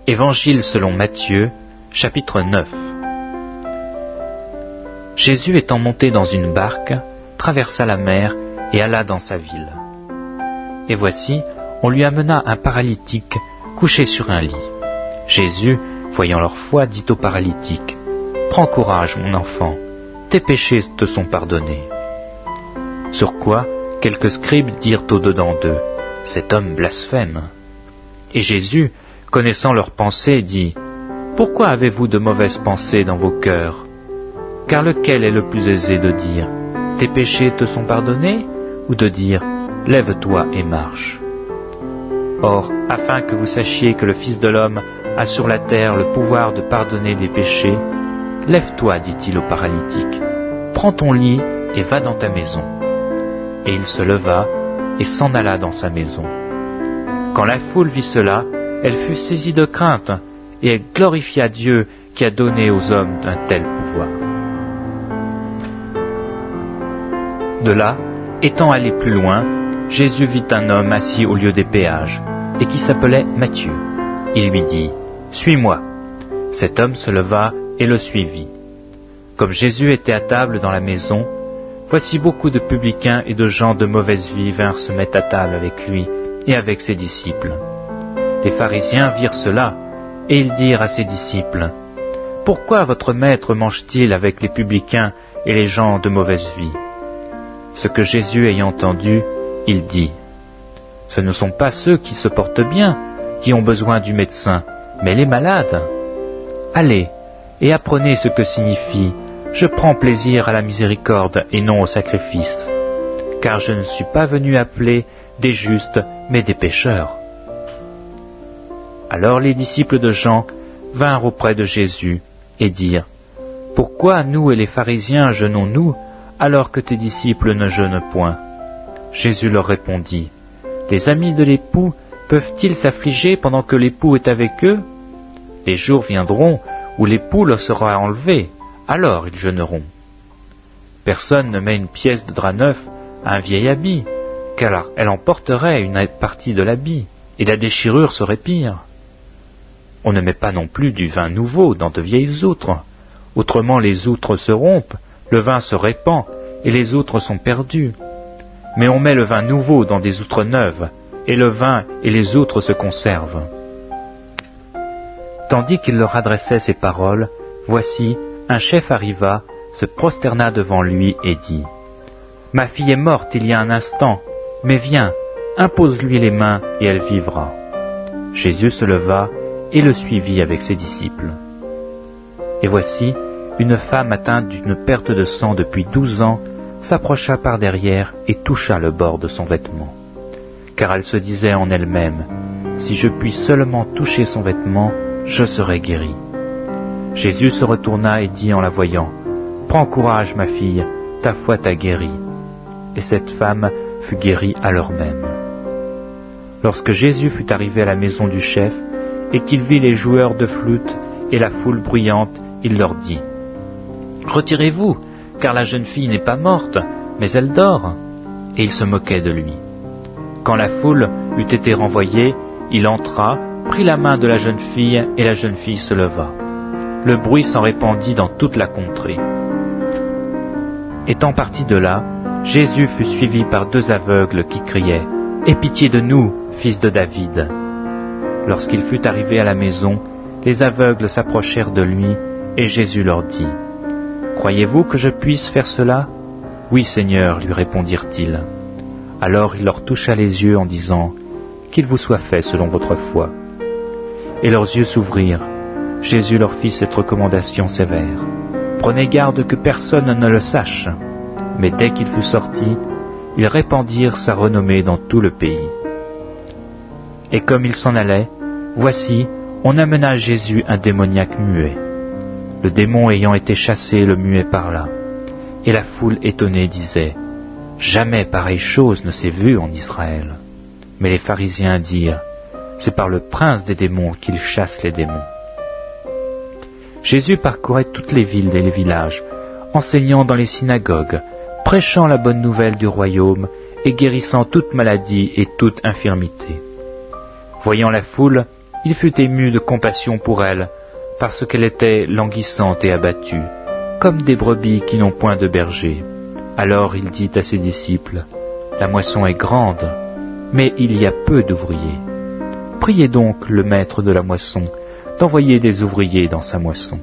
Évangile selon Matthieu, chapitre 9. Jésus étant monté dans une barque, traversa la mer et alla dans sa ville. Et voici, on lui amena un paralytique couché sur un lit. Jésus, voyant leur foi, dit au paralytique, « Prends courage, mon enfant, tes péchés te sont pardonnés. » Sur quoi, quelques scribes dirent au-dedans d'eux, « Cet homme blasphème. » Et Jésus, connaissant leurs pensées, dit, « Pourquoi avez-vous de mauvaises pensées dans vos cœurs? Car lequel est le plus aisé de dire, « Tes péchés te sont pardonnés » ou de dire, « Lève-toi et marche » Or, afin que vous sachiez que le Fils de l'homme a sur la terre le pouvoir de pardonner les péchés, « Lève-toi, dit-il au paralytique, prends ton lit et va dans ta maison. » Et il se leva et s'en alla dans sa maison. Quand la foule vit cela, elle fut saisie de crainte, et elle glorifia Dieu qui a donné aux hommes un tel pouvoir. De là, étant allé plus loin, Jésus vit un homme assis au lieu des péages, et qui s'appelait Matthieu. Il lui dit, « Suis-moi » Cet homme se leva et le suivit. Comme Jésus était à table dans la maison, voici beaucoup de publicains et de gens de mauvaise vie vinrent se mettre à table avec lui et avec ses disciples. Les pharisiens virent cela, et ils dirent à ses disciples, « Pourquoi votre maître mange-t-il avec les publicains et les gens de mauvaise vie ?» Ce que Jésus ayant entendu, il dit, « Ce ne sont pas ceux qui se portent bien, qui ont besoin du médecin, mais les malades. Allez, et apprenez ce que signifie « Je prends plaisir à la miséricorde et non au sacrifice », car je ne suis pas venu appeler des justes, mais des pécheurs. » Alors les disciples de Jean vinrent auprès de Jésus et dirent, « Pourquoi nous et les pharisiens jeûnons-nous, alors que tes disciples ne jeûnent point ?» Jésus leur répondit, « Les amis de l'époux peuvent-ils s'affliger pendant que l'époux est avec eux? Les jours viendront où l'époux leur sera enlevé, alors ils jeûneront. Personne ne met une pièce de drap neuf à un vieil habit, car elle emporterait une partie de l'habit, et la déchirure serait pire. On ne met pas non plus du vin nouveau dans de vieilles outres, autrement les outres se rompent, le vin se répand, et les outres sont perdues. Mais on met le vin nouveau dans des outres neuves, et le vin et les outres se conservent. » Tandis qu'il leur adressait ces paroles, voici, un chef arriva, se prosterna devant lui et dit, « Ma fille est morte il y a un instant, mais viens, impose-lui les mains et elle vivra. » Jésus se leva et le suivit avec ses disciples. Et voici, une femme atteinte d'une perte de sang depuis 12 ans s'approcha par derrière et toucha le bord de son vêtement. Car elle se disait en elle-même, « Si je puis seulement toucher son vêtement, je serai guérie. » Jésus se retourna et dit en la voyant, « Prends courage, ma fille, ta foi t'a guérie. » Et cette femme fut guérie à l'heure même. Lorsque Jésus fut arrivé à la maison du chef, et qu'il vit les joueurs de flûte et la foule bruyante, il leur dit, « Retirez-vous, car la jeune fille n'est pas morte, mais elle dort. » Et il se moquait de lui. Quand la foule eut été renvoyée, il entra, prit la main de la jeune fille, et la jeune fille se leva. Le bruit s'en répandit dans toute la contrée. Étant parti de là, Jésus fut suivi par 2 aveugles qui criaient, « Aie pitié de nous, fils de David !» Lorsqu'il fut arrivé à la maison, les aveugles s'approchèrent de lui, et Jésus leur dit, « Croyez-vous que je puisse faire cela? » « Oui, Seigneur, lui répondirent-ils. Alors il leur toucha les yeux en disant, « Qu'il vous soit fait selon votre foi. » Et leurs yeux s'ouvrirent. Jésus leur fit cette recommandation sévère, « Prenez garde que personne ne le sache. » Mais dès qu'il fut sorti, ils répandirent sa renommée dans tout le pays. Et comme il s'en allait, voici, on amena à Jésus un démoniaque muet. Le démon ayant été chassé, le muet parla. Et la foule étonnée disait, « Jamais pareille chose ne s'est vue en Israël. » Mais les pharisiens dirent, « C'est par le prince des démons qu'il chasse les démons. » Jésus parcourait toutes les villes et les villages, enseignant dans les synagogues, prêchant la bonne nouvelle du royaume et guérissant toute maladie et toute infirmité. Voyant la foule, Il fut ému de compassion pour elles, parce qu'elle était languissante et abattue, comme des brebis qui n'ont point de berger. Alors il dit à ses disciples, « La moisson est grande, mais il y a peu d'ouvriers. Priez donc le maître de la moisson d'envoyer des ouvriers dans sa moisson. »